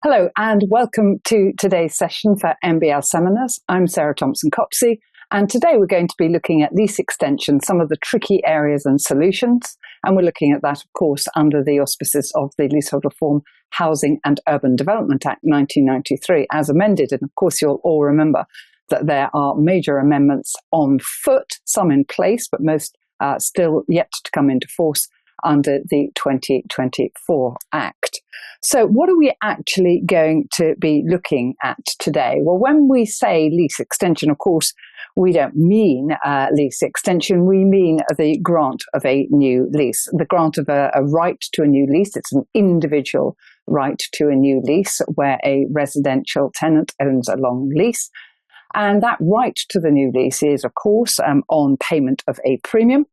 Hello and welcome to today's session for MBL Seminars. I'm Sarah Thompson-Copsey, and today we're going to be looking at lease extension, some of the tricky areas and solutions, and we're looking at that, of course, under the auspices of the Leasehold Reform Housing and Urban Development Act 1993 as amended. And of course, you'll all remember that there are major amendments on foot, some in place, but most still yet to come into force under the 2024 Act. So what are we actually going to be looking at today? Well, when we say lease extension, of course, we don't mean lease extension. We mean the grant of a new lease, the grant of a right to a new lease. It's an individual right to a new lease where a residential tenant owns a long lease. And that right to the new lease is, of course, on payment of a premium.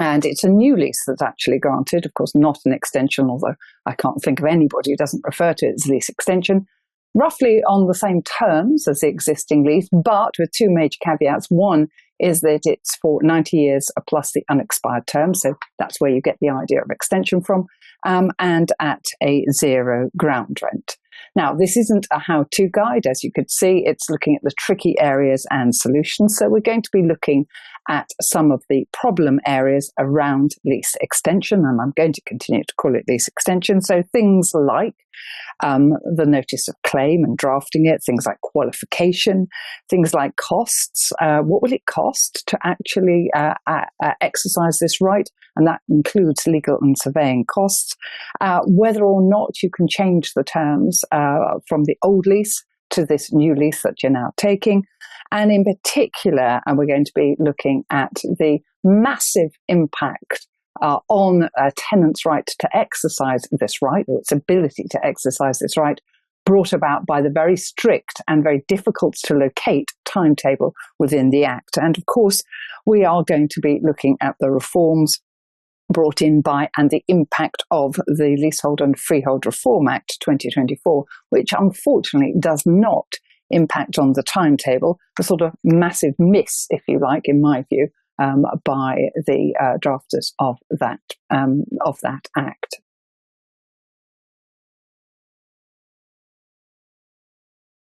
And it's a new lease that's actually granted, of course, not an extension, although I can't think of anybody who doesn't refer to it as lease extension, roughly on the same terms as the existing lease, but with two major caveats. One is that it's for 90 years plus the unexpired term, so that's where you get the idea of extension from, and at a zero ground rent. Now, this isn't a how-to guide, as you could see. It's looking at the tricky areas and solutions. So we're going to be looking at some of the problem areas around lease extension, and I'm going to continue to call it lease extension. So things like the notice of claim and drafting it, things like qualification, things like costs. What will it cost to actually exercise this right? And that includes legal and surveying costs. Whether or not you can change the terms from the old lease to this new lease that you're now taking. And in particular, we're going to be looking at the massive impact on a tenant's right to exercise this right, or its ability to exercise this right, brought about by the very strict and very difficult to locate timetable within the Act. And of course, we are going to be looking at the reforms brought in by and the impact of the Leasehold and Freehold Reform Act 2024, which unfortunately does not impact on the timetable, a sort of massive miss, if you like, in my view, by the drafters of that Act.